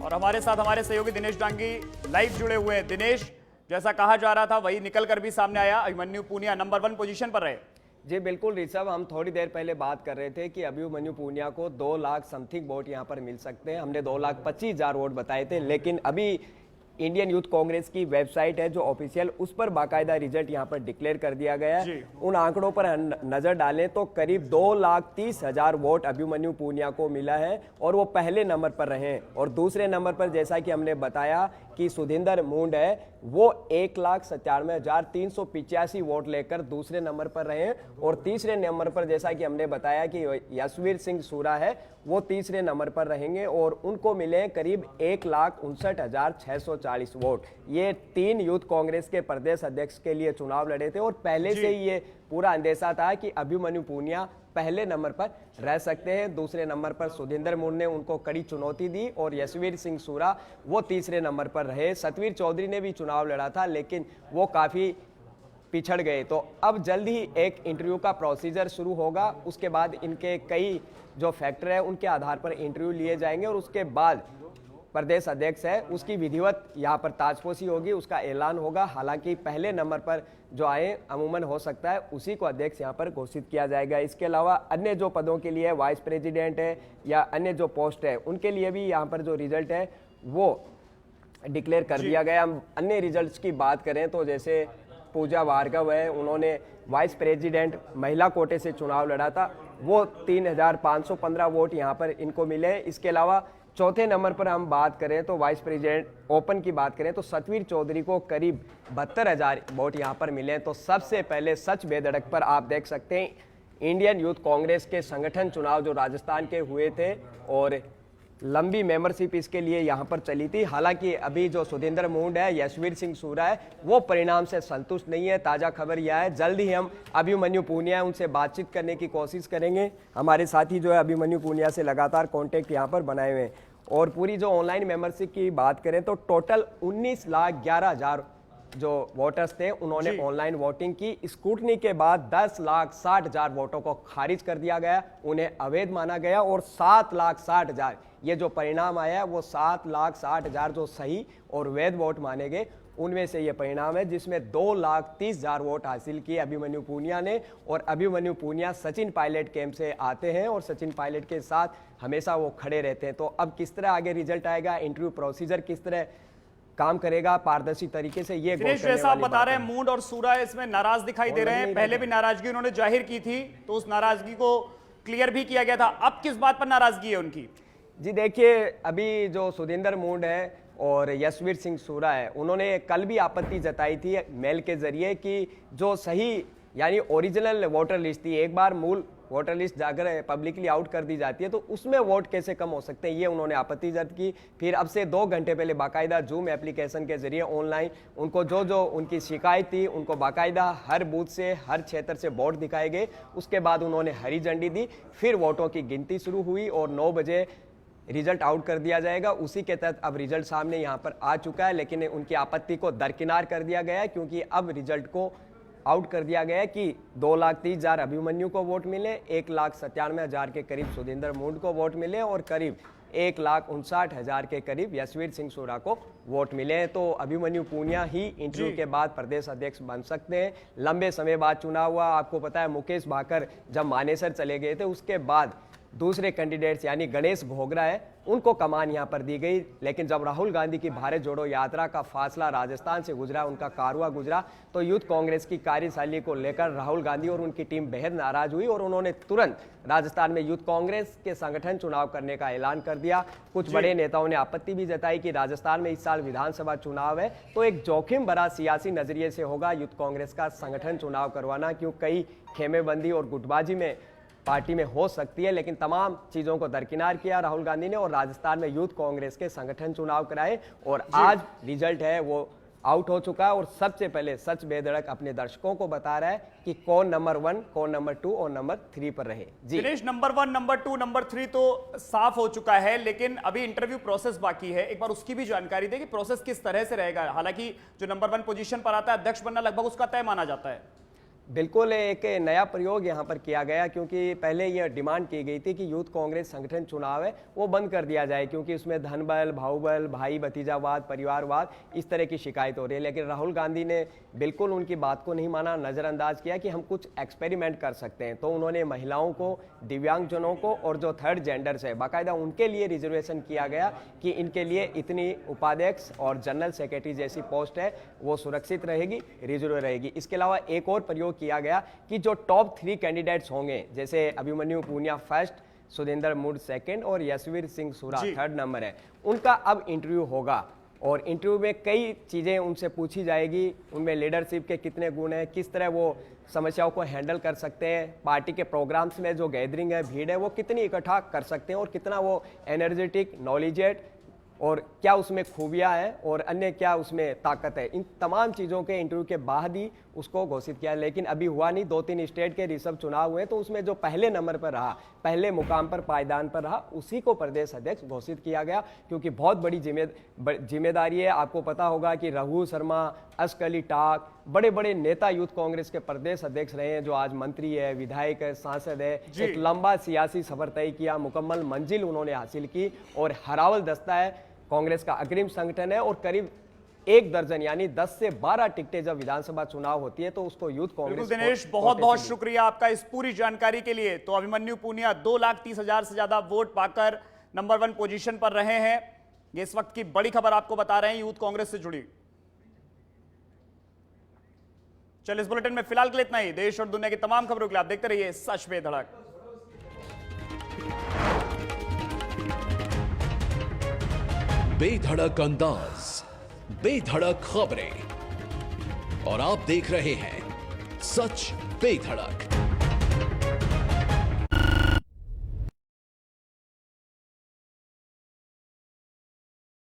और हमारे साथ हमारे सहयोगी दिनेश डांगी लाइव जुड़े हुए हैं। दिनेश, जैसा कहा जा रहा था वही निकल कर भी सामने आया, अभिमन्यु पूनिया नंबर 1 पोजीशन पर रहे। जी बिल्कुल ऋषभ, हम थोड़ी देर पहले बात कर रहे थे कि अभिमन्यु पूनिया को 2 लाख समथिंग वोट यहां पर मिल सकते हैं। हमने 2,25,000 वोट बताए थे, लेकिन अभी इंडियन यूथ कांग्रेस की वेबसाइट है जो ऑफिशियल, उस पर बाकायदा रिजल्ट यहां पर डिक्लेयर कर दिया गया है। उन आंकड़ों पर नजर डालें तो करीब 2,30,000 वोट अभिमन्यु पूनिया को मिला है और वो पहले नंबर पर रहे। और दूसरे नंबर पर जैसा कि हमने बताया कि सुधिंदर मूंड है, वो 1,97,385 वोट लेकर दूसरे नंबर पर रहे। और तीसरे नंबर पर जैसा कि हमने बताया कि यशवीर सिंह सूरा है, वो तीसरे नंबर पर रहेंगे और उनको मिले करीब 1,59,640 वोट। ये 3 यूथ कांग्रेस के प्रदेश अध्यक्ष के लिए चुनाव लड़े थे और पहले से ही ये पूरा अंदेशा था कि अभिमन्यु पूनिया पहले नंबर पर रह सकते हैं। दूसरे नंबर पर सुधिंदर मूंड ने उनको कड़ी चुनौती दी और यशवीर सिंह सूरा वो तीसरे नंबर पर रहे। सतवीर चौधरी ने भी चुनाव लड़ा था, लेकिन वो काफ़ी पिछड़ गए। तो अब जल्द ही एक इंटरव्यू का प्रोसीजर शुरू होगा, उसके बाद इनके कई जो फैक्टर है उनके आधार पर इंटरव्यू लिए जाएंगे और उसके बाद प्रदेश अध्यक्ष है उसकी विधिवत यहाँ पर ताजपोशी होगी, उसका ऐलान होगा। हालांकि पहले नंबर पर जो आए अमूमन हो सकता है उसी को अध्यक्ष यहाँ पर घोषित किया जाएगा। इसके अलावा अन्य जो पदों के लिए वाइस प्रेसिडेंट है या अन्य जो पोस्ट है उनके लिए भी यहाँ पर जो रिजल्ट है वो डिक्लेयर कर दिया गया। हम अन्य रिजल्ट्स की बात करें तो जैसे पूजा भार्गव है, उन्होंने वाइस प्रेसिडेंट महिला कोटे से चुनाव लड़ा था, वो 3,515 वोट यहाँ पर इनको मिले। इसके अलावा चौथे नंबर पर हम बात करें तो वाइस प्रेसिडेंट ओपन की बात करें तो सतवीर चौधरी को करीब 72,000 वोट यहाँ पर मिले। तो सबसे पहले सच बेधड़क पर आप देख सकते हैं इंडियन यूथ कांग्रेस के संगठन चुनाव जो राजस्थान के हुए थे और लंबी मेंबरशिप इसके लिए यहाँ पर चली थी। हालांकि अभी जो सुधिंदर मूंड है, यशवीर सिंह सूरा है, वो परिणाम से संतुष्ट नहीं है। ताज़ा खबर यह है जल्द ही हम अभिमन्यु पूनिया उनसे बातचीत करने की कोशिश करेंगे। हमारे साथी जो है अभिमन्यु पूनिया से लगातार कॉन्टेक्ट यहाँ पर बनाए हुए हैं। और पूरी जो ऑनलाइन मेंबरशिप की बात करें तो टोटल 19,11,000 जो वोटर्स थे उन्होंने ऑनलाइन वोटिंग की। स्क्रूटनी के बाद 10,60,000 वोटों को खारिज कर दिया गया, उन्हें अवैध माना गया और 7,60,000 ये जो परिणाम आया है वो 7,60,000 जो सही और वैध वोट माने गए उनमें से ये परिणाम है, जिसमें 2,30,000 वोट हासिल किए अभिमन्यु पूनिया ने। और अभिमन्यु पूनिया सचिन पायलट कैंप से आते हैं और सचिन पायलट के साथ हमेशा वो खड़े रहते हैं। तो अब किस तरह आगे रिजल्ट आएगा, इंटरव्यू प्रोसीजर किस तरह काम करेगा पारदर्शी तरीके से, ये जैसा आप बता रहे हैं मूंड और सूरा इसमें नाराज दिखाई दे रहे हैं। पहले भी नाराजगी उन्होंने जाहिर की थी तो उस नाराजगी को क्लियर भी किया गया था, अब किस बात पर नाराजगी है उनकी? जी देखिए, अभी जो सुधिंदर मूंड है और यशवीर सिंह सूरा है, उन्होंने कल भी आपत्ति जताई थी मेल के जरिए कि जो सही यानी ओरिजिनल वोटर लिस्ट थी, एक बार मूल वोटर लिस्ट जाकर पब्लिकली आउट कर दी जाती है तो उसमें वोट कैसे कम हो सकते हैं, ये उन्होंने आपत्ति जताई की। फिर अब से 2 घंटे पहले बाकायदा जूम एप्लीकेशन के जरिए ऑनलाइन उनको जो उनकी शिकायत थी उनको बाकायदा हर बूथ से हर क्षेत्र से वोट दिखाए गए। उसके बाद उन्होंने हरी झंडी दी, फिर वोटों की गिनती शुरू हुई और 9 बजे रिजल्ट आउट कर दिया जाएगा। उसी के तहत अब रिजल्ट सामने यहाँ पर आ चुका है, लेकिन उनकी आपत्ति को दरकिनार कर दिया गया है क्योंकि अब रिजल्ट को आउट कर दिया गया है कि 2,30,000 अभिमन्यु को वोट मिले, 1,97,000 के करीब सुधिंदर मूंड को वोट मिले और करीब 1,59,000 के करीब यशवीर सिंह सूरा को वोट मिले। तो अभिमन्यु पूनिया ही इंटरव्यू के बाद प्रदेश अध्यक्ष बन सकते हैं। लंबे समय बाद चुनाव हुआ, आपको पता है मुकेश भाकर जब मानेसर चले गए थे उसके बाद दूसरे कैंडिडेट्स यानी गणेश घोगरा है उनको कमान यहां पर दी गई। लेकिन जब राहुल गांधी की भारत जोड़ो यात्रा का फासला राजस्थान से गुजरा, उनका कारवा गुजरा, तो यूथ कांग्रेस की कार्यशैली को लेकर राहुल गांधी और उनकी टीम बेहद नाराज हुई और उन्होंने तुरंत राजस्थान में यूथ कांग्रेस के संगठन चुनाव करने का ऐलान कर दिया। कुछ बड़े नेताओं ने आपत्ति भी जताई कि राजस्थान में इस साल विधानसभा चुनाव है तो एक जोखिम भरा सियासी नजरिए से होगा यूथ कांग्रेस का संगठन चुनाव करवाना, क्यों कई खेमेबंदी और गुटबाजी में पार्टी में हो सकती है। लेकिन तमाम चीजों को दरकिनार किया राहुल गांधी ने और राजस्थान में यूथ कांग्रेस के संगठन चुनाव कराए और आज रिजल्ट है वो आउट हो चुका है और सबसे पहले सच बेधड़क अपने दर्शकों को बता रहा है कि कौन नंबर 1, कौन नंबर 2 और नंबर 3 पर रहे। जी दिनेश, नंबर 1, नंबर 2, नंबर 3 तो साफ हो चुका है, लेकिन अभी इंटरव्यू प्रोसेस बाकी है। एक बार उसकी भी जानकारी दे कि प्रोसेस किस तरह से रहेगा। हालांकि जो नंबर 1 पोजीशन पर आता है अध्यक्ष बनना लगभग उसका तय माना जाता है। बिल्कुल एक नया प्रयोग यहाँ पर किया गया, क्योंकि पहले यह डिमांड की गई थी कि यूथ कांग्रेस संगठन चुनाव है वो बंद कर दिया जाए, क्योंकि उसमें धन बल, भावबल, भाई भतीजावाद, परिवारवाद इस तरह की शिकायत हो रही है। लेकिन राहुल गांधी ने बिल्कुल उनकी बात को नहीं माना, नज़रअंदाज किया कि हम कुछ एक्सपेरिमेंट कर सकते हैं। तो उन्होंने महिलाओं को, दिव्यांगजनों को और जो थर्ड जेंडर्स है बाकायदा उनके लिए रिजर्वेशन किया गया कि इनके लिए इतनी उपाध्यक्ष और जनरल सेक्रेटरी जैसी पोस्ट है वो सुरक्षित रहेगी, रिजर्व रहेगी। इसके अलावा एक और प्रयोग किया गया कि जो टॉप 3 कैंडिडेट्स होंगे, जैसे अभिमन्यु पूनिया फर्स्ट, सुधिंदर मूड सेकंड और यशवीर सिंह सूरा थर्ड नंबर है, उनका अब इंटरव्यू होगा और इंटरव्यू में कई चीज़ें उनसे पूछी जाएगी। उनमें लीडरशिप के कितने गुण हैं, किस तरह वो समस्याओं को हैंडल कर सकते हैं, पार्टी के प्रोग्राम्स में जो गैदरिंग है, भीड़ है, वो कितनी इकट्ठा कर सकते हैं और कितना वो एनर्जेटिक, नॉलेजेट और क्या उसमें खूबियां हैं और अन्य क्या उसमें ताकत है। इन तमाम चीज़ों के इंटरव्यू के बाद ही उसको घोषित किया, लेकिन अभी हुआ नहीं। 2-3 स्टेट के रिसर्व चुनाव हुए तो उसमें जो पहले नंबर पर रहा, पहले मुकाम पर, पायदान पर रहा, उसी को प्रदेश अध्यक्ष घोषित किया गया, क्योंकि बहुत बड़ी जिम्मेदारी है। आपको पता होगा कि रघु शर्मा, अशक अली टाक, बड़े बड़े नेता यूथ कांग्रेस के प्रदेश अध्यक्ष रहे हैं, जो आज मंत्री है, विधायक है, सांसद है। एक लंबा सियासी सफर तय किया, मुकम्मल मंजिल उन्होंने हासिल की और हरावल दस्ता है, कांग्रेस का अग्रिम संगठन है और करीब 1 दर्जन यानी 10 से 12 टिकटें जब विधानसभा चुनाव होती है तो उसको यूथ कांग्रेस। दिनेश, बहुत बहुत शुक्रिया आपका इस पूरी जानकारी के लिए। तो अभिमन्यु पूनिया 2,30,000 से ज्यादा वोट पाकर नंबर 1 पोजीशन पर रहे हैं। ये इस वक्त की बड़ी खबर आपको बता रहे हैं यूथ कांग्रेस से जुड़ी। चल, इस बुलेटिन में फिलहाल के लिए इतना ही। देश और दुनिया की तमाम खबरों के लिए आप देखते रहिए सच पे धड़क। बेधड़क अंदाज, बेधड़क खबरें और आप देख रहे हैं सच बेधड़क।